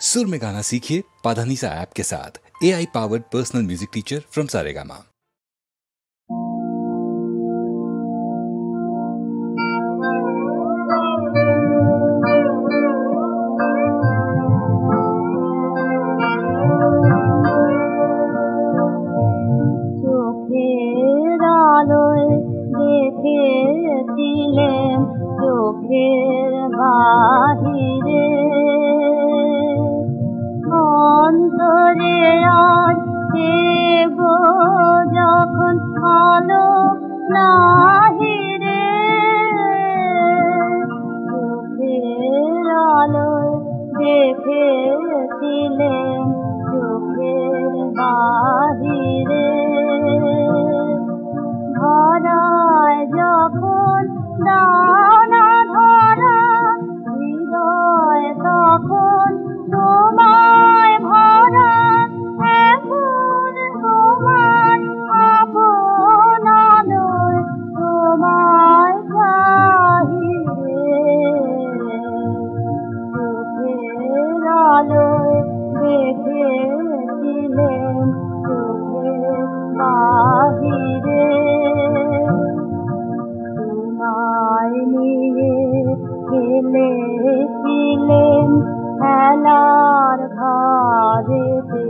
सुर में गाना सीखिए पाधानीसा ऐप के साथ। AI powered personal music teacher from Saregama. চোখের বাহিরে অন্তরে আজ গো যখন আলো নাহিরে চোখের আলো দেখেছিলেন চোখের বাহিরে ধরায় যখন দানা ধরা হৃদয় তখন তোমায় ভরা এখন তোমার আপন আলোয় তোমায় চাহিরে চোখের আলোয় দেখেছিলেন চোখের বাহিরে নিয়ে খেলেছিলেন খেলার ঘরেতে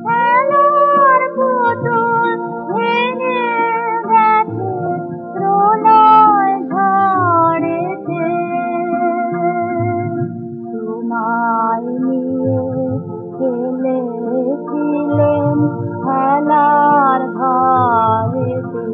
খেলার পুতুল ভেঙে গেছে প্রলয় ঝড়েতে তোমায় নিয়ে খেলেছিলেন খেলার ঘরেতে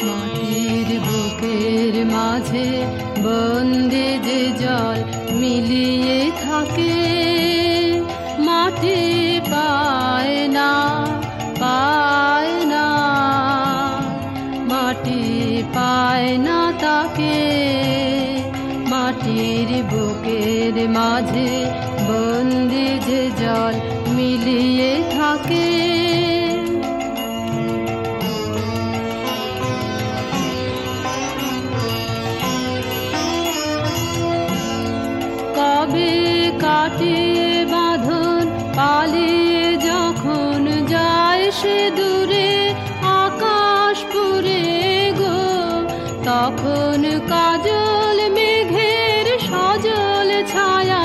মাটির বুকের মাঝে বন্দে যে জল মিলিয়ে থাকে মাটি পায় না মাটি পায় না তাকে মাটির বুকের মাঝে বন্দে যে জল মিলিয়ে থাকে কবে কাটিয়ে বাঁধন পালিয়ে যখন যায় সে দূরে আকাশ পুরে গো তখন কাজল মেঘের সজল ছায়া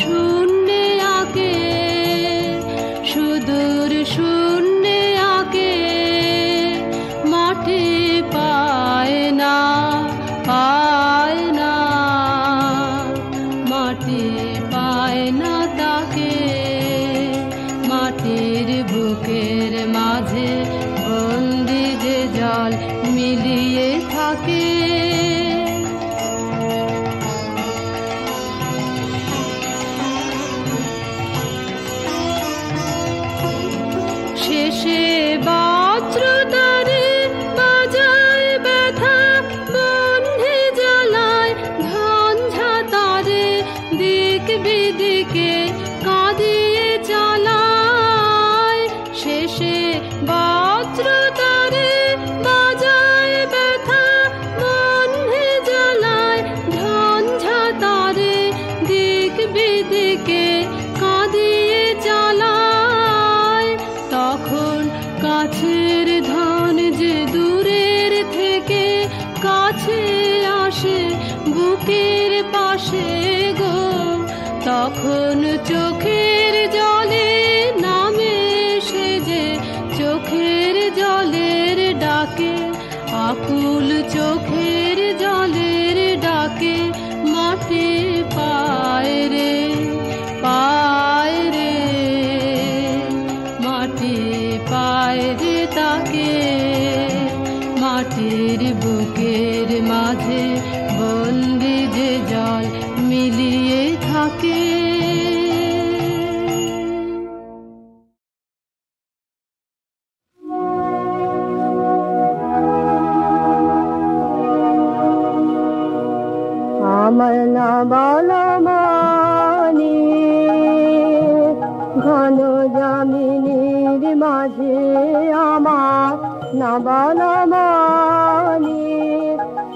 শূন্যে আঁকে সুদূর শূন্যে আঁকে মাটি পায় না মাটি পায় না তাকে মাটির বুকের মাঝে বন্দি যে জল মিলিয়ে থাকে শেষে বজ্রতারে বাজায় ব্যথা বন্ধে জ্বালায় ঝঞ্ঝা তারে দিক বিদিকে কাঁদিয়ে চালায় শেষে বজ্রতারে বাজায় ব্যথা আসে বুকের পাশে গো, তখন চোখের জলে নামে সে যে চোখের জলের ডাকে, আকুল চোখের জলের ডাকে মাটি পায় রে, পায় রে, মাটি পায় রে তাকে। মাটির বুকের মাঝে বন্দি যে জল মিলিয়ে থাকে। আমার না বলা মানি ঘন জামিনীর মাঝে, আমার না বলা মানি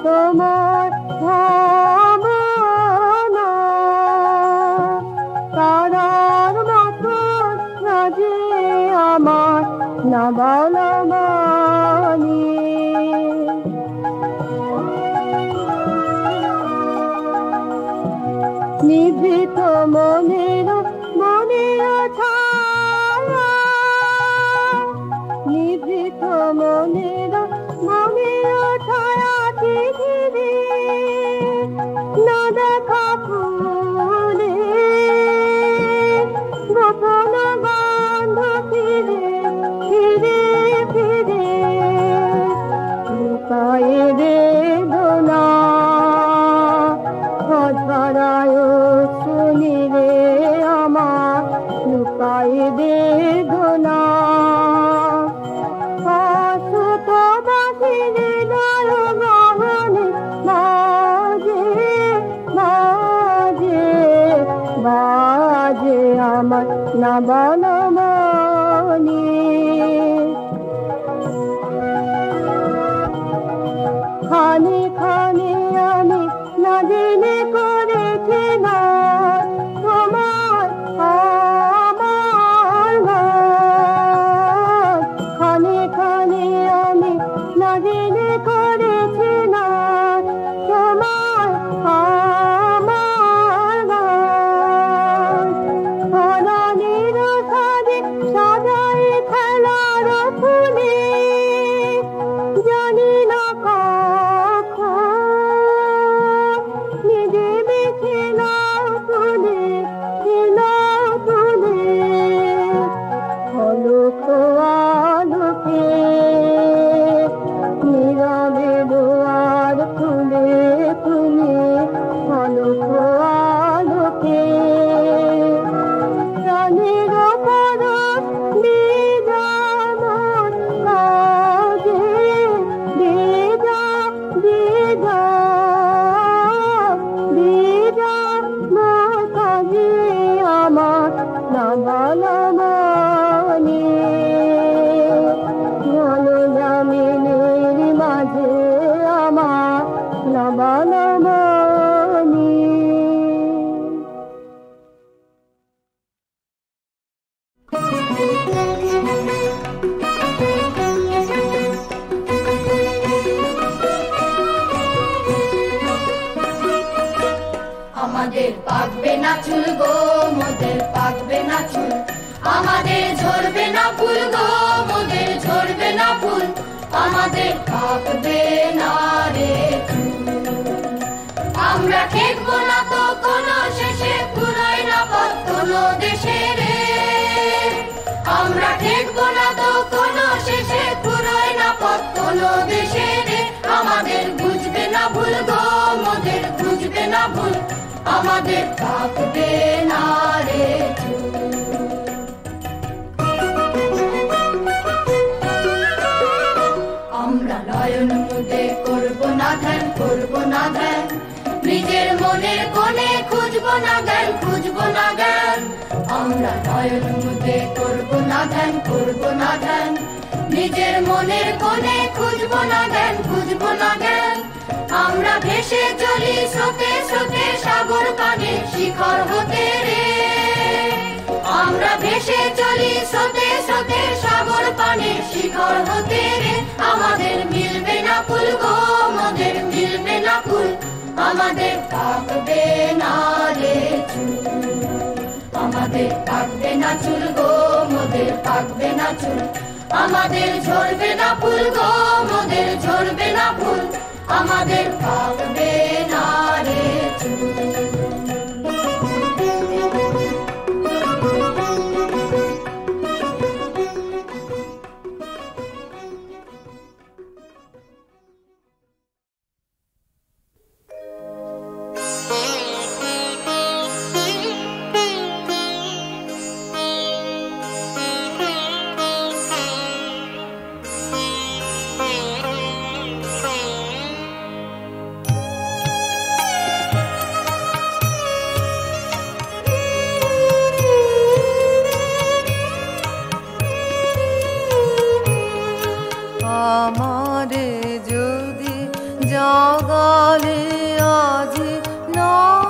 তোমার ভাবনা, তারার মতো রাজে আমার না বলা মানি। নিভৃত মনের ছায়া, নিভৃত মনের ছায়া পৃথিবী না দেখা ফুলে, গোপন গন্ধ ফিরে ফিরে ফিরে লুকায়ে বেদনা, ছড়ায় শুনি রে আমার লুকায়ে বেদনা। অসুত বাসিরে দল গহনে বাজে বাজে বাজে আমার না বলা মানি। খানে খানে আমি না জেনে করেছি না তোমার আমার গান, খানে খানে আমি না জেনে করেছি না তোমার আমার গান। ফলানির সাজে সাজাই খেলার ফুলে, জানি না নিজে বেছে নাও তুলে নাও তুলে, আলোক আলোকে নীরবে দুয়ার খুলে খুলে, আলোক আলোকে প্রাণের পরশ বেজা মন কাজে, বেজা বেজা বেজা মন কাজে আমার না বলা মানি। ঘন জামিনীর মাঝে আমার না বলা মানি। আমাদের পাকবে না চুল গো, মোদের পাকবে না চুল, আমাদের ঝরবে না ফুল গো, মোদের ঝরবে না ফুল, আমাদের পাকবে না রে চুল। আমরা ঠেকবো না তো কোনো শেষে, পুরোই না পথ কোনো দেশে রে। আমরা ঠেকবো না তো কোনো শেষে, পুরোই না পথ কোনো দেশে রে। আমাদের বুঝবে না ভুল গো, মোদের বুঝবে না ভুল, আমাদের পাকবে না রে চুল। আমরা নয়ন মুদে করবো না ধ্যান, করবো না ধ্যান, নিজের মনের কোণে খুঁজবো না জ্ঞান, খুঁজবো না জ্ঞান। আমরা নয়ন মুদে করবো না ধ্যান, করবো না ধ্যান, নিজের মনের কোণে খুঁজবো না জ্ঞান, খুঁজবো না জ্ঞান। আমরা ভেসে চলি স্রোতে স্রোতে সাগর পানে শিখর হতে রে। আমরা ভেসে চলি স্রোতে স্রোতে সাগর পানে শিখর হতে রে। আমাদের মিলবে না ফুল গো, মোদের মিলবে না ফুল, আমাদের পাকবে না রে চুল, আমাদের পাকবে না চুল গো মোদের পাকবে না চুল, আমাদের ঝরবে না ফুল গো মোদের ঝরবে না ফুল, আমাদের পাকবে না রে চুল। আমারে যদি জাগালে আজি নাথ,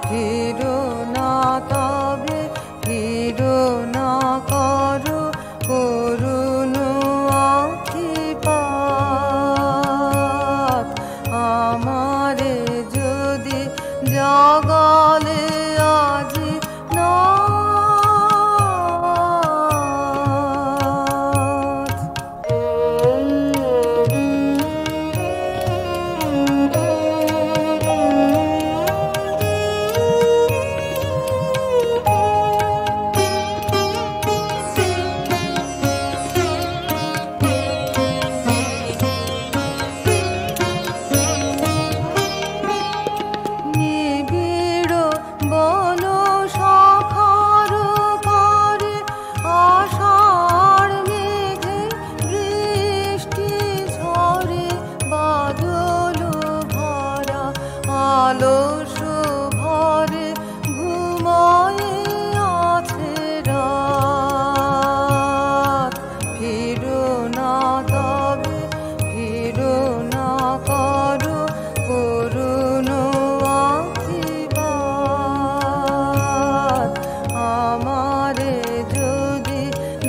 ফিরো না তবে ফিরো না করো করুণ আখিপাত, আমারে যদি জাগালে আজি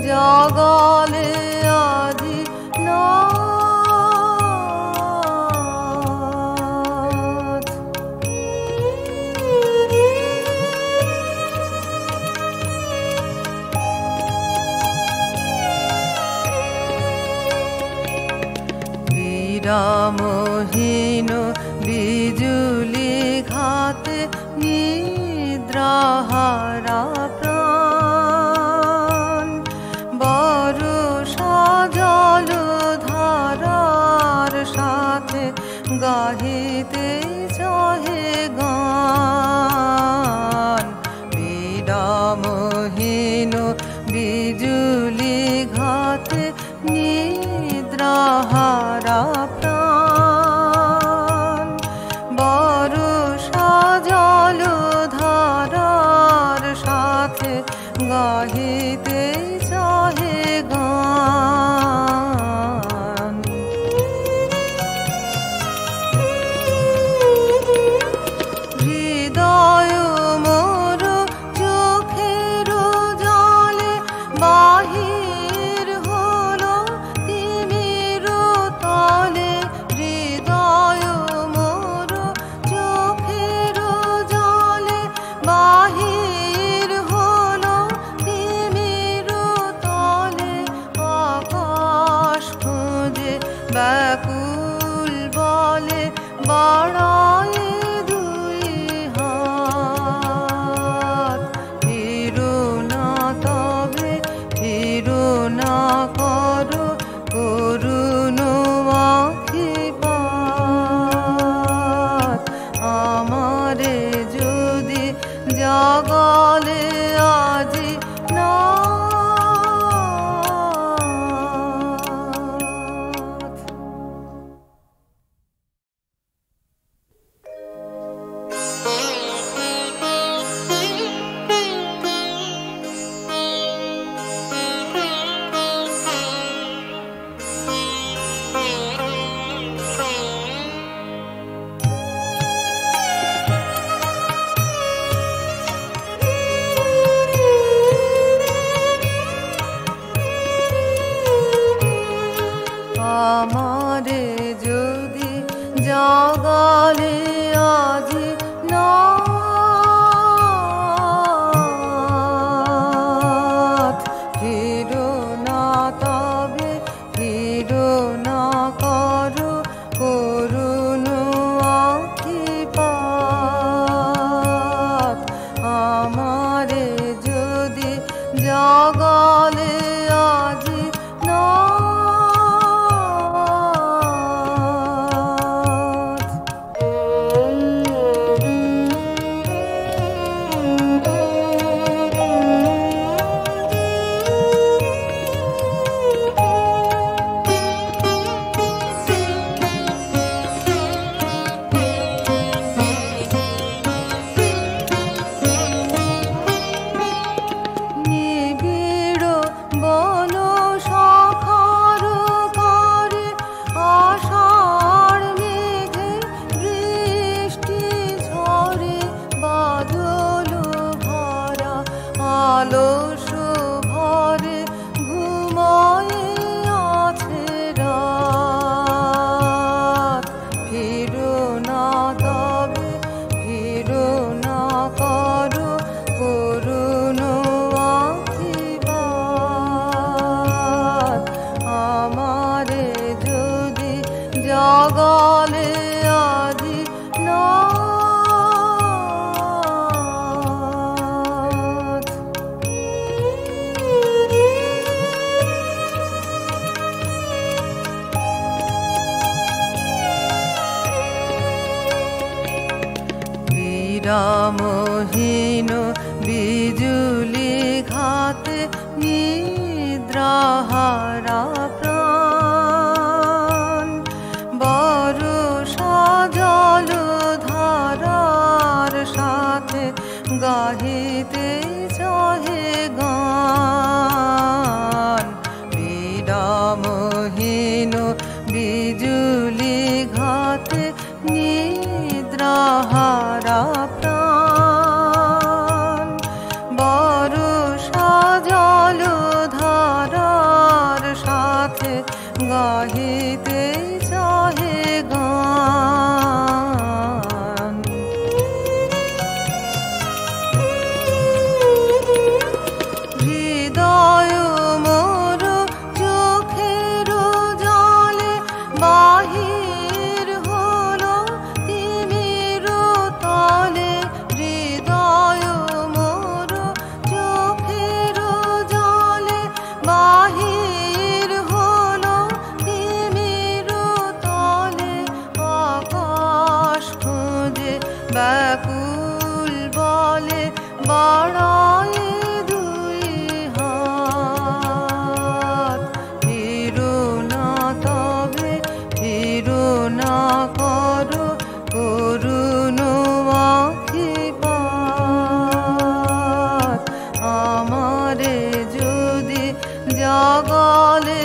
জাগালে আজি নাথ। বিরামহীন বিজুলি ঘাতে নিদ্রাহারা প্রাণ, বর্ষা জল ধারার সাথে গাহিতে চাহে গান, বিরামহীন বিজুলি ঘাতে নিদ্রাহারা প্রাণ, বর্ষা জল ধারার সাথে গাহিতে চাহে গান। হৃদয় মোর চোখের জলে বাহির হলো তিমির তলে, হৃদয় মোর চোখের জলে বাহির হলো তিমির তলে, আকাশ খুঁজে ব্যাকুল বলে বাড়ায় দুই হাত, ফিরো না তবে ফিরো না করো করুণ আখিপাত, আমারে যদি জাগালে আজি নাথ। আমারে যদি জাগালে আজি নাথ, ফিরো না তবে ফিরো না করো করুণ আখিপাত। আমারে যদি জাগালে আজি নাথ। নিবিড় বন শাখার পারে আষাঢ় মেঘে বৃষ্টি ঝরে, বাদল ভরা আলস ভরে ঘুমায়ে আছে রাত। ফিরো না তবে ফিরো না করো করুণ আখিপাত। আমারে যদি জাগালে আজি নাথ। বিরামহীন বিজুলি ঘাতে নিদ্রাহারা প্রাণ, বর্ষা জল ধারার সাথে গাহিতে চাহে গান। বিরামহীন বিজুলি ঘাতে নিদ্রাহারা প্রাণ, বর্ষা জল ধারার সাথে গাহিতে চাহে গান। হৃদয় মোর চোখের জলে বাহির হলো তিমির তলে। হৃদয় মোর চোখের জলে বাহির হলো তিমির তলে। আকাশ খুঁজে ব্যাকুল বলে বাড়ায় দুই হাত। ফিরো না তবে ফিরো না করো করুণ আখিপাত। আমারে যদি জাগালে